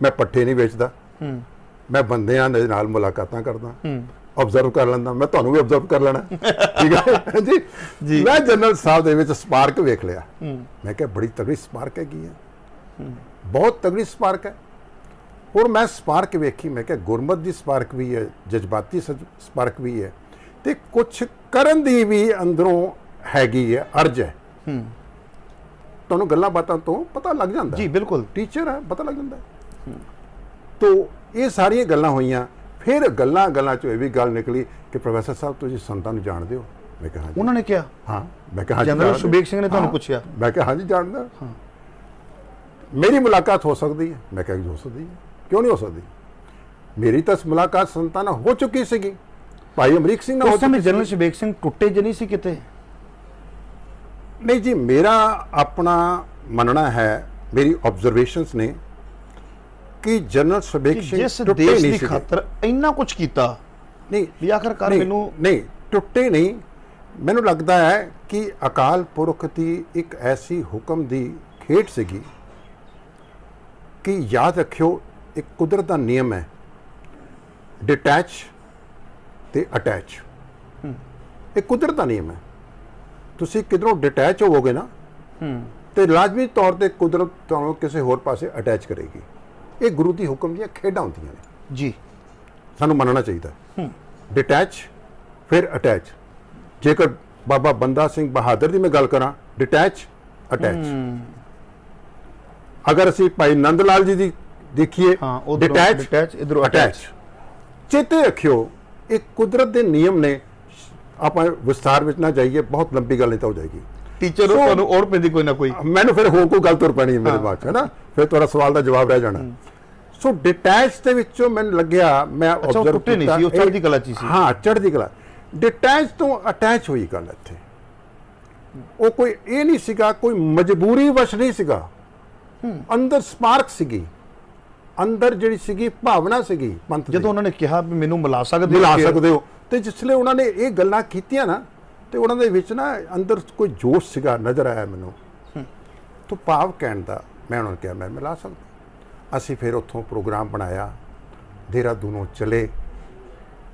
ਮੈਂ ਪੱਠੇ ਨਹੀਂ ਵੇਚਦਾ, ਮੈਂ ਬੰਦਿਆਂ ਦੇ ਨਾਲ ਮੁਲਾਕਾਤਾਂ ਕਰਦਾ, ਆਬਜ਼ਰਵ ਕਰ ਲੈਂਦਾ। ਮੈਂ ਤੁਹਾਨੂੰ ਵੀ ਆਬਜ਼ਰਵ ਕਰ ਲੈਣਾ, ਠੀਕ ਹੈ ਜੀ। ਮੈਂ ਜਨਰਲ ਸਾਹਿਬ ਦੇ ਵਿੱਚ ਸਪਾਰਕ ਵੇਖ ਲਿਆ। ਮੈਂ ਕਿਹਾ ਬੜੀ ਤਗੜੀ ਸਪਾਰਕ ਹੈਗੀ ਹੈ, ਬਹੁਤ ਤਗੜੀ ਸਪਾਰਕ ਹੈ। ਔਰ ਮੈਂ ਸਪਾਰਕ ਵੇਖੀ, ਮੈਂ ਕਿਹਾ ਗੁਰਮਤ ਦੀ ਸਪਾਰਕ ਵੀ ਹੈ, ਜਜ਼ਬਾਤੀ ਸਪਾਰਕ ਵੀ ਹੈ ਤੇ ਕੁਝ ਕਰਨ ਦੀ ਵੀ ਅੰਦਰੋਂ ਹੈਗੀ ਹੈ, ਅਰਜ਼ ਹੈ। ਤੁਹਾਨੂੰ ਗੱਲਾਂ ਬਾਤਾਂ ਤੋਂ ਪਤਾ ਲੱਗ ਜਾਂਦਾ ਜੀ, ਬਿਲਕੁਲ ਟੀਚਰ ਹੈ, ਪਤਾ ਲੱਗ ਜਾਂਦਾ। ਤੋ ਇਹ ਸਾਰੀਆਂ ਗੱਲਾਂ ਹੋਈਆਂ। ਫਿਰ ਗੱਲਾਂ ਚ ਇਹ ਵੀ ਗੱਲ ਨਿਕਲੀ ਕਿ ਪ੍ਰੋਫੈਸਰ ਸਾਹਿਬ ਤੁਸੀਂ ਸੰਤਾਂ ਨੂੰ ਜਾਣਦੇ ਹੋ? ਮੈਂ ਕਿਹਾ ਹਾਂਜੀ। ਉਹਨਾਂ ਨੇ ਕਿਹਾ ਹਾਂ। ਮੈਂ ਕਿਹਾ ਜਨਰਲ ਸ਼ਬੇਗ ਸਿੰਘ ਨੇ ਤੁਹਾਨੂੰ ਪੁੱਛਿਆ? ਮੈਂ ਕਿਹਾ ਹਾਂਜੀ ਜਾਣਦਾ। ਮੇਰੀ ਮੁਲਾਕਾਤ ਹੋ ਸਕਦੀ ਹੈ? ਮੈਂ ਕਿਹਾ ਹੋ ਸਕਦੀ ਹੈ, ਕਿਉਂ ਨਹੀਂ ਹੋ ਸਕਦੀ? ਮੇਰੀ ਤਾਂ ਮੁਲਾਕਾਤ ਸੰਤਾਂ ਨਾਲ ਹੋ ਚੁੱਕੀ ਸੀਗੀ, ਭਾਈ ਅਮਰੀਕ ਸਿੰਘ ਨਾਲ ਹੋ ਚੁੱਕੀ। ਜਨਰਲ ਸ਼ਬੇਗ ਸਿੰਘ ਟੁੱਟੇ ਜੇ ਨਹੀਂ ਸੀ ਕਿਤੇ? ਨਹੀਂ ਜੀ, ਮੇਰਾ ਆਪਣਾ ਮੰਨਣਾ ਹੈ, ਮੇਰੀ ਆਬਜ਼ਰਵੇਸ਼ਨਸ ਨੇ ਕਿ ਜਨਰਲ ਸ਼ਬੇਗ ਸਿੰਘ ਜਿਸ ਦੇਸ਼ ਦੀ ਖਾਤਰ ਇੰਨਾ ਕੁਝ ਕੀਤਾ, ਨਹੀਂ ਵੀ ਆਖਰਕਾਰ ਮੈਨੂੰ ਨਹੀਂ ਟੁੱਟੇ ਨਹੀਂ। ਮੈਨੂੰ ਲੱਗਦਾ ਹੈ ਕਿ ਅਕਾਲ ਪੁਰਖ ਦੀ ਇੱਕ ਐਸੀ ਹੁਕਮ ਦੀ ਖੇਡ ਸੀਗੀ ਕਿ ਯਾਦ ਰੱਖਿਓ, ਇੱਕ ਕੁਦਰਤ ਦਾ ਨਿਯਮ ਹੈ, ਡਿਟੈਚ ਤੇ ਅਟੈਚ। ਇਹ ਕੁਦਰਤ ਦਾ ਨਿਯਮ ਹੈ। ਤੁਸੀਂ ਕਿਧਰੋਂ ਡਿਟੈਚ ਹੋਵੋਗੇ ਨਾ ਤੇ ਲਾਜ਼ਮੀ ਤੌਰ ਤੇ ਕੁਦਰਤ ਤੁਹਾਨੂੰ ਕਿਸੇ ਹੋਰ ਪਾਸੇ ਅਟੈਚ ਕਰੇਗੀ। ਇਹ ਗੁਰੂ ਦੀ ਹੁਕਮ ਦੀਆਂ ਖੇਡਾਂ ਹੁੰਦੀਆਂ ਨੇ ਜੀ, ਸਾਨੂੰ ਮੰਨਣਾ ਚਾਹੀਦਾ। ਡਿਟੈਚ ਫਿਰ ਅਟੈਚ। ਜੇਕਰ ਬਾਬਾ ਬੰਦਾ ਸਿੰਘ ਬਹਾਦਰ ਦੀ ਮੈਂ ਗੱਲ ਕਰਾਂ, ਡਿਟੈਚ ਅਟੈਚ। ਅਗਰ ਅਸੀਂ ਭਾਈ ਨੰਦ ਲਾਲ ਜੀ ਦੀ ਦੇਖੀਏ, ਹਾਂ, ਉਧਰੋਂ ਡਿਟੈਚ, ਇਧਰੋਂ ਅਟੈਚ। ਚੇਤੇ ਰੱਖਿਓ, ਇਹ ਕੁਦਰਤ ਦੇ ਨਿਯਮ ਨੇ। ਆਪਾਂ ਵਿਸਤਾਰ ਵਿੱਚ ਨਾ ਜਾਈਏ, ਬਹੁਤ ਲੰਬੀ ਗੱਲ ਨਹੀਂ ਤਾਂ ਹੋ ਜਾਏਗੀ। ਟੀਚਰ ਤੁਹਾਨੂੰ ਔੜ ਪੈਂਦੀ ਕੋਈ ਨਾ ਕੋਈ। ਮੈਨੂੰ ਫਿਰ ਹੋਰ ਕੋਈ ਗੱਲ ਤੁਰ ਪੈਣੀ ਹੈ ਮੇਰੇ ਬਾਅਦ ਚ, ਹੈ ਨਾ, ਫਿਰ ਤੁਹਾਡਾ ਸਵਾਲ ਦਾ ਜਵਾਬ ਰਹਿ ਜਾਣਾ। ਸੋ ਡਿਟੈਚ ਦੇ ਵਿੱਚੋਂ ਮੈਨੂੰ ਲੱਗਿਆ, ਮੈਂ ਆਬਜ਼ਰਵ ਟੁੱਟੇ ਨਹੀਂ ਸੀ, ਉਹ ਚੜ੍ਹਦੀ ਕਲਾ ਚ ਸੀ। ਹਾਂ, ਚੜ੍ਹਦੀ ਕਲਾ। ਡਿਟੈਚ ਤੋਂ ਅਟੈਚ ਹੋਈ ਗੱਲ ਇੱਥੇ। ਉਹ ਕੋਈ ਇਹ ਨਹੀਂ ਸੀਗਾ, ਕੋਈ ਮਜਬੂਰੀ ਵਸ਼ ਨਹੀਂ ਸੀਗਾ। ਅੰਦਰ ਸਪਾਰਕ ਸੀਗੀ, ਅੰਦਰ ਜਿਹੜੀ ਸੀਗੀ ਭਾਵਨਾ ਸੀਗੀ ਪੰਥ ਦੀ। ਜਦੋਂ ਉਹਨਾਂ ਨੇ ਕਿਹਾ ਵੀ ਮੈਨੂੰ ਮਿਲਾ ਸਕਦੇ ਹੋ, ਤੇ ਜਿਸਲੇ ਉਹਨਾਂ ਨੇ ਇਹ ਗੱਲਾਂ ਕੀਤੀਆਂ ਨਾ, ਤੇ ਉਹਨਾਂ ਦੇ ਵਿੱਚ ਨਾ ਅੰਦਰ ਕੋਈ ਜੋਸ਼ ਸੀਗਾ, ਨਜ਼ਰ ਆਇਆ ਮੈਨੂੰ। ਤੋਂ ਭਾਵ ਕਹਿਣ ਦਾ, ਮੈਂ ਉਹਨਾਂ ਨੂੰ ਕਿਹਾ ਮੈਂ ਮਿਲਾ ਸਕਦਾ। ਅਸੀਂ ਫਿਰ ਉੱਥੋਂ ਪ੍ਰੋਗਰਾਮ ਬਣਾਇਆ, ਦੇਹਰਾਦੂਨੋਂ ਚਲੇ।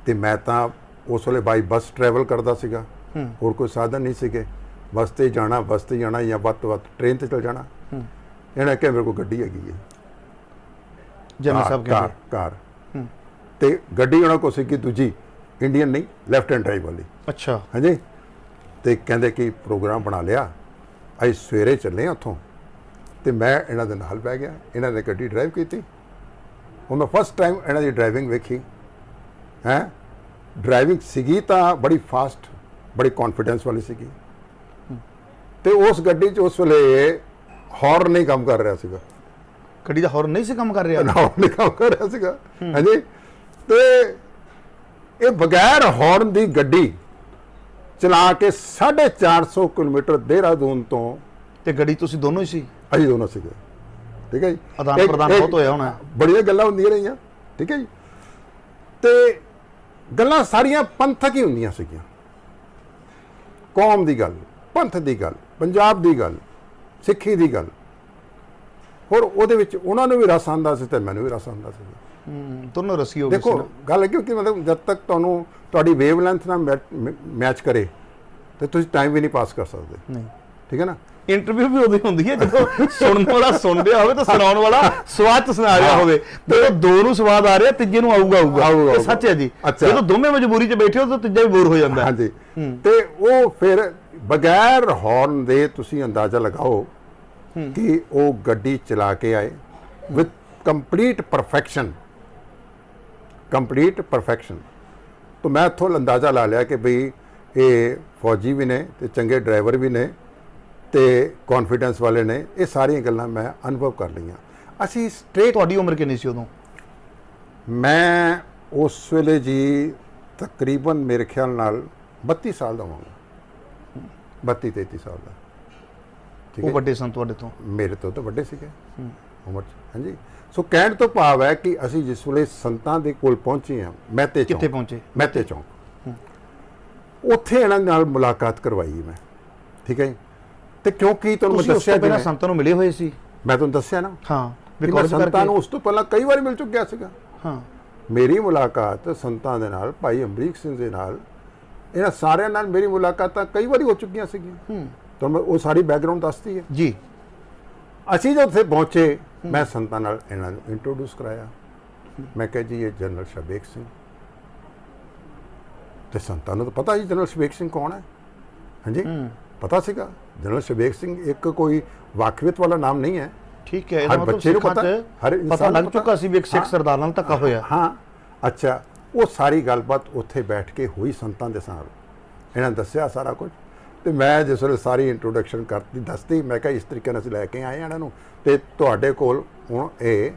ਤੇ ਮੈਂ ਤਾਂ ਉਸ ਵੇਲੇ ਬਾਈ ਬੱਸ ਟਰੈਵਲ ਕਰਦਾ ਸੀਗਾ, ਹੋਰ ਕੋਈ ਸਾਧਨ ਨਹੀਂ ਸੀਗੇ। ਬੱਸ ਤੇ ਜਾਣਾ ਜਾਂ ਵੱਧ ਤੋਂ ਵੱਧ ਟ੍ਰੇਨ ਤੇ ਚਲ ਜਾਣਾ। ਇਹਨਾਂ ਕਿਹਾ ਮੇਰੇ ਕੋਲ ਗੱਡੀ ਹੈਗੀ ਹੈ, ਜਨਰਲ ਸਾਹਿਬ ਕਹਿੰਦੇ ਕਾਰ। ਤੇ ਗੱਡੀ ਉਹਨਾਂ ਕੋਲ ਸੀਗੀ ਦੂਜੀ, ਇੰਡੀਅਨ ਨਹੀਂ, ਲੈਫਟ ਹੈਂਡ ਡਰਾਈਵ ਵਾਲੀ। ਅੱਛਾ, ਹਾਂਜੀ। ਤੇ ਕਹਿੰਦੇ ਕਿ ਪ੍ਰੋਗਰਾਮ ਬਣਾ ਲਿਆ, ਅਸੀਂ ਸਵੇਰੇ ਚੱਲੇ ਉੱਥੋਂ। ਤੇ ਮੈਂ ਇਹਨਾਂ ਦੇ ਨਾਲ ਬਹਿ ਗਿਆ, ਇਹਨਾਂ ਨੇ ਗੱਡੀ ਡਰਾਈਵ ਕੀਤੀ। ਉਹ ਮੈਂ ਫਸਟ ਟਾਈਮ ਇਹਨਾਂ ਦੀ ਡਰਾਈਵਿੰਗ ਵੇਖੀ ਹੈ। ਡਰਾਈਵਿੰਗ ਸੀਗੀ ਤਾਂ ਬੜੀ ਫਾਸਟ, ਬੜੀ ਕੌਨਫੀਡੈਂਸ ਵਾਲੀ ਸੀਗੀ। ਤੇ ਉਸ ਗੱਡੀ 'ਚ ਉਸ ਵੇਲੇ ਹੌਰਨ ਨਹੀਂ ਕੰਮ ਕਰ ਰਿਹਾ ਸੀਗਾ। ਗੱਡੀ ਦਾ ਹੌਰਨ ਨਹੀਂ ਸੀ ਕੰਮ ਕਰ ਰਿਹਾ? ਹੌਰਨ ਨਹੀਂ ਕੰਮ ਕਰ ਰਿਹਾ ਸੀਗਾ। ਹਾਂਜੀ। ਤੇ ਇਹ ਬਗੈਰ ਹੌਰਨ ਦੀ ਗੱਡੀ ਚਲਾ ਕੇ 450 ਕਿਲੋਮੀਟਰ ਦੇਹਰਾਦੂਨ ਤੋਂ। ਤੇ ਗੱਡੀ ਤੁਸੀਂ ਦੋਨੋਂ ਹੀ ਸੀ? ਅਸੀਂ ਦੋਨੋਂ ਸੀਗੇ। ਠੀਕ ਹੈ ਜੀ। ਆਦਾਨ ਪ੍ਰਦਾਨ ਬਹੁਤ ਹੋਇਆ ਹੋਣਾ। ਬੜੀਆਂ ਗੱਲਾਂ ਹੁੰਦੀਆਂ ਰਹੀਆਂ। ਠੀਕ ਹੈ ਜੀ। ਤੇ ਗੱਲਾਂ ਸਾਰੀਆਂ ਪੰਥਕ ਹੀ ਹੁੰਦੀਆਂ ਸੀਗੀਆਂ। ਕੌਮ ਦੀ ਗੱਲ, ਪੰਥ ਦੀ ਗੱਲ, ਪੰਜਾਬ ਦੀ ਗੱਲ, ਸਿੱਖੀ ਦੀ ਗੱਲ। ਹੋਰ ਉਹਦੇ ਵਿੱਚ ਉਹਨਾਂ ਨੂੰ ਵੀ ਰਸ ਆਉਂਦਾ ਸੀ ਤੇ ਮੈਨੂੰ ਵੀ ਰਸ ਆਉਂਦਾ ਸੀ। ਦੋਨੋਂ ਰਸੀ ਹੋ ਗਏ ਸੀ। ਦੇਖੋ ਗੱਲ ਹੈ ਕਿ ਮਤਲਬ ਜਦ ਤੱਕ ਤੁਹਾਨੂੰ ਤੁਹਾਡੀ ਵੇਵ ਲੈਂਥ ਨਾਲ ਮੈਚ ਕਰੇ ਤੇ ਤੁਸੀਂ ਟਾਈਮ ਵੀ ਨਹੀਂ ਪਾਸ ਕਰ ਸਕਦੇ। ਨਹੀਂ, ਠੀਕ ਹੈ ਨਾ। ਇੰਟਰਵਿਊ ਵੀ ਉਦੋਂ ਹੁੰਦੀ ਹੈ ਜਦੋਂ ਸੁਣਨ ਵਾਲਾ ਸੁਣ ਰਿਹਾ ਹੋਵੇ ਤਾਂ ਸੁਣਾਉਣ ਵਾਲਾ ਸਵਾਦ ਸੁਣਾ ਰਿਹਾ ਹੋਵੇ। ਤੇ ਦੋ ਨੂੰ ਸਵਾਦ ਆ ਰਿਹਾ, ਤੀਜੇ ਨੂੰ ਆਊਗਾ। ਸੱਚ ਹੈ ਜੀ। ਜਦੋਂ ਦੋਵੇਂ ਮਜਬੂਰੀ 'ਚ ਬੈਠੇ ਹੋ ਤਾਂ ਤੀਜਾ ਵੀ ਬੋਰ ਹੋ ਜਾਂਦਾ। ਹਾਂਜੀ। ਤੇ ਉਹ ਫਿਰ ਬਗੈਰ ਹੌਰਨ ਦੇ ਤੁਸੀਂ ਅੰਦਾਜ਼ਾ ਲਗਾਓ ਕਿ ਉਹ ਗੱਡੀ ਚਲਾ ਕੇ ਆਏ ਵਿਦ ਕੰਪਲੀਟ ਪਰਫੈਕਸ਼ਨ। ਤਾਂ ਮੈਂ ਇੱਥੋਂ ਅੰਦਾਜ਼ਾ ਲਾ ਲਿਆ ਕਿ ਬਈ ਇਹ ਫੌਜੀ ਵੀ ਨੇ ਤੇ ਚੰਗੇ ਡਰਾਈਵਰ ਵੀ ਨੇ ਤੇ ਕੌਨਫੀਡੈਂਸ ਵਾਲੇ ਨੇ। ਇਹ ਸਾਰੀਆਂ ਗੱਲਾਂ ਮੈਂ ਅਨੁਭਵ ਕਰ ਲਈਆਂ। ਅਸੀਂ ਸਟ੍ਰੇਟ। ਤੁਹਾਡੀ ਉਮਰ ਕਿੰਨੀ ਸੀ ਉਦੋਂ? ਮੈਂ ਉਸ ਵੇਲੇ ਜੀ ਤਕਰੀਬਨ ਮੇਰੇ ਖਿਆਲ ਨਾਲ 32 ਸਾਲ ਦਾ ਹੋਵਾਂਗਾ। 32-33 ਸਾਲ ਦਾ। ਉਹ ਵੱਡੇ ਸਨ ਤੁਹਾਡੇ ਤੋਂ? ਮੇਰੇ ਤੋਂ ਤਾਂ ਵੱਡੇ ਸੀਗੇ ਉਮਰ 'ਚ। ਹਾਂਜੀ। ਸੋ ਕਹਿਣ ਤੋਂ ਭਾਵ ਹੈ ਕਿ ਅਸੀਂ ਜਿਸ ਵੇਲੇ ਸੰਤਾਂ ਦੇ ਕੋਲ ਪਹੁੰਚੇ ਹਾਂ, ਮਹਿਤੇ ਚੌਂਕ। ਕਿੱਥੇ ਪਹੁੰਚੇ? ਮਹਿਤੇ ਚੌਂਕ। ਉੱਥੇ ਇਹਨਾਂ ਨਾਲ ਮੁਲਾਕਾਤ ਕਰਵਾਈ ਮੈਂ। ਠੀਕ ਹੈ। ਤੇ ਕਿਉਂਕਿ ਤੁਹਾਨੂੰ ਮੈਂ ਦੱਸਿਆ ਪਹਿਲਾਂ ਸੰਤਾਂ ਨੂੰ ਮਿਲੇ ਹੋਏ ਸੀ? ਮੈਂ ਤੁਹਾਨੂੰ ਦੱਸਿਆ ਨਾ। ਹਾਂ, ਮੈਂ ਸੰਤਾਂ ਨੂੰ ਉਸ ਤੋਂ ਪਹਿਲਾਂ ਕਈ ਵਾਰ ਮਿਲ ਚੁੱਕਿਆ ਸੀਗਾ। ਹਾਂ। ਮੇਰੀ ਮੁਲਾਕਾਤ ਸੰਤਾਂ ਦੇ ਨਾਲ, ਭਾਈ ਅਮਰੀਕ ਸਿੰਘ ਦੇ ਨਾਲ, ਇਹਨਾਂ ਸਾਰਿਆਂ ਨਾਲ ਮੇਰੀ ਮੁਲਾਕਾਤਾਂ ਕਈ ਵਾਰੀ ਹੋ ਚੁੱਕੀਆਂ ਸੀਗੀਆਂ। ਤੁਹਾਨੂੰ ਉਹ ਸਾਰੀ ਬੈਕਗ੍ਰਾਉਂਡ ਦੱਸਦੀ ਹੈ ਜੀ। ਅਸੀਂ ਜਦ ਉੱਥੇ ਪਹੁੰਚੇ, ਮੈਂ ਸੰਤਾਂ ਨਾਲ ਇਹਨਾਂ ਨੂੰ ਇੰਟਰੋਡਿਊਸ ਕਰਾਇਆ। ਮੈਂ ਕਿਹਾ ਜੀ ਇਹ ਜਨਰਲ ਸ਼ਬੇਕ ਸਿੰਘ। ਤੇ ਸੰਤਾਂ ਨੂੰ ਤਾਂ ਪਤਾ ਜੀ ਜਨਰਲ ਸ਼ਬੇਕ ਸਿੰਘ ਕੌਣ ਹੈ। ਹਾਂਜੀ, ਪਤਾ ਸੀਗਾ। ਜਨਰਲ ਸ਼ਬੇਕ ਸਿੰਘ ਇੱਕ ਕੋਈ ਵਾਕਫੀਅਤ ਵਾਲਾ ਨਾਮ ਨਹੀਂ ਹੈ। ਠੀਕ ਹੈ। ਹਰ ਬੱਚੇ ਨੂੰ ਪਤਾ, ਹਰ ਇਨਸਾਨ ਨੂੰ ਲੱਗ ਚੁੱਕਾ ਸੀ ਵੀ ਇੱਕ ਸਿੱਖ ਸਰਦਾਰ ਨਾਲ ਧੱਕਾ ਹੋਇਆ। ਹਾਂ। ਅੱਛਾ। ਉਹ ਸਾਰੀ ਗੱਲਬਾਤ ਉੱਥੇ ਬੈਠ ਕੇ ਹੋਈ ਸੰਤਾਂ ਦੇ ਨਾਲ। ਇਹਨਾਂ ਨੇ ਦੱਸਿਆ ਸਾਰਾ ਕੁਝ। ਤੇ ਮੈਂ ਜਿਸ ਵੇਲੇ ਸਾਰੀ ਇੰਟਰੋਡਕਸ਼ਨ ਕਰਤੀ, ਦੱਸਦੀ, ਮੈਂ ਕਿਹਾ ਇਸ ਤਰੀਕੇ ਨਾਲ ਅਸੀਂ ਲੈ ਕੇ ਆਏ ਇਹਨਾਂ ਨੂੰ ਤੇ ਤੁਹਾਡੇ ਕੋਲ ਹੁਣ ਇਹ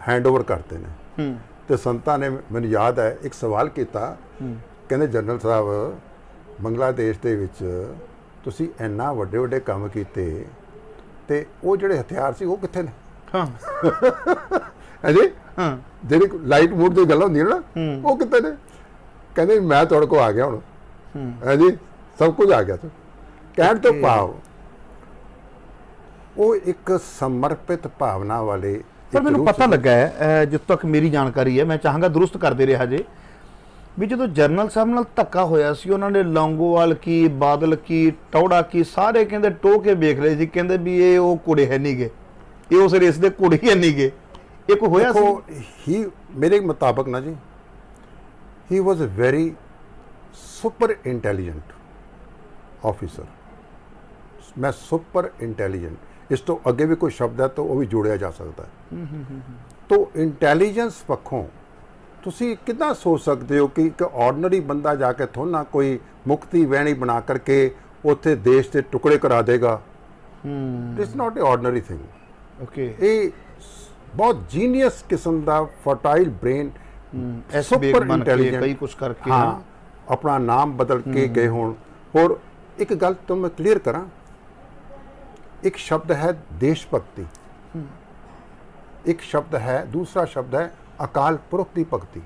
ਹੈਂਡਓਵਰ ਕਰਤੇ ਨੇ। ਤੇ ਸੰਤਾਂ ਨੇ ਮੈਨੂੰ ਯਾਦ ਹੈ ਇੱਕ ਸਵਾਲ ਕੀਤਾ। ਕਹਿੰਦੇ ਜਨਰਲ ਸਾਹਿਬ, ਬੰਗਲਾਦੇਸ਼ ਦੇ ਵਿੱਚ ਤੁਸੀਂ ਇੰਨਾ ਵੱਡੇ ਕੰਮ ਕੀਤੇ ਤੇ ਉਹ ਜਿਹੜੇ ਹਥਿਆਰ ਸੀ ਉਹ ਕਿੱਥੇ ਨੇ? ਹਾਂ। ਹਾਂਜੀ। ਜਿਹੜੀ ਲਾਈਟ ਮੂਡ ਦੀ ਗੱਲ ਹੁੰਦੀ ਹੈ ਨਾ, ਉਹ ਕਿੱਥੇ ਨੇ? ਕਹਿੰਦੇ ਮੈਂ ਤੁਹਾਡੇ ਕੋਲ ਆ ਗਿਆ ਹੁਣ। ਹੈ ਜੀ, ਸਭ ਕੁਝ ਆ ਗਿਆ ਸੀ। ਕਹਿਣ ਤੋਂ ਭਾਵ ਉਹ ਇੱਕ ਸਮਰਪਿਤ ਭਾਵਨਾ ਵਾਲੇ ਪਰ ਇੱਕ ਮੈਨੂੰ ਰੂਹ ਪਤਾ ਸੀ। ਲੱਗਾ ਹੈ ਜਿੱਥੋਂ ਤੱਕ ਮੇਰੀ ਜਾਣਕਾਰੀ ਹੈ, ਮੈਂ ਚਾਹਾਂਗਾ ਦਰੁਸਤ ਕਰਦੇ ਰਿਹਾ ਜੇ, ਵੀ ਜਦੋਂ ਜਰਨਲ ਸਾਹਿਬ ਨਾਲ ਧੱਕਾ ਹੋਇਆ ਸੀ, ਉਹਨਾਂ ਨੇ ਲੌਂਗੋਵਾਲ ਕੀ, ਬਾਦਲ ਕੀ, ਟੌੜਾ ਕੀ, ਸਾਰੇ ਕਹਿੰਦੇ ਟੋਹ ਕੇ ਵੇਖ ਰਹੇ ਸੀ, ਕਹਿੰਦੇ ਵੀ ਇਹ ਉਹ ਕੁੜੇ ਹੈ ਨਹੀਂਗੇ, ਇਹ ਉਸ ਰੇਸ ਦੇ ਕੁੜੇ ਹੀ ਨਹੀਂਗੇ। ਇਹ ਕੋਈ ਹੋਇਆ ਸੀ? ਦੇਖੋ, ਹੀ ਮੇਰੇ ਮੁਤਾਬਕ ਨਾ ਜੀ, he was a very super intelligent officer. ਮੈਂ ਸੁਪਰ ਇੰਟੈਲੀਜੈਂਟ, ਇਸ ਤੋਂ ਅੱਗੇ ਵੀ ਕੋਈ ਸ਼ਬਦ ਹੈ ਤਾਂ ਉਹ ਵੀ ਜੋੜਿਆ ਜਾ ਸਕਦਾ ਹੈ। ਤੋ ਇੰਟੈਲੀਜੈਂਸ ਪੱਖੋਂ ਤੁਸੀਂ ਕਿੱਦਾਂ ਸੋਚ ਸਕਦੇ ਹੋ ਕਿ ਇੱਕ ਆਰਡੀਨਰੀ ਬੰਦਾ ਜਾ ਕੇ ਥੋੜਾ ਕੋਈ ਮੁਕਤੀ ਵਹਿਣੀ ਬਣਾ ਕਰਕੇ ਉੱਥੇ ਦੇਸ਼ ਦੇ ਟੁਕੜੇ ਕਰਾ ਦੇਗਾ? It's not a ordinary thing. Okay, ਇਹ ਬਹੁਤ ਜੀਨੀਅਸ ਕਿਸਮ ਦਾ ਫਰਟਾਈਲ ਬ੍ਰੇਨ, ਸੁਪਰ ਇੰਟੈਲੀਜੈਂਟ, ਕਈ ਕੁਝ ਕਰਕੇ ਹਾਂ, ਆਪਣਾ ਨਾਮ ਬਦਲ ਕੇ ਗਏ ਹੋਣ। ਹੋਰ ਇੱਕ ਗੱਲ ਤੋਂ ਮੈਂ ਕਲੀਅਰ ਕਰਾਂ, ਇੱਕ ਸ਼ਬਦ ਹੈ ਦੇਸ਼ ਭਗਤੀ, ਇੱਕ ਸ਼ਬਦ ਹੈ, ਦੂਸਰਾ ਸ਼ਬਦ ਹੈ ਅਕਾਲ ਪੁਰਖ ਦੀ ਭਗਤੀ।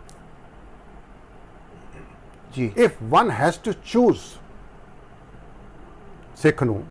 ਜੀ, if one has to choose Sikh ਨੂੰ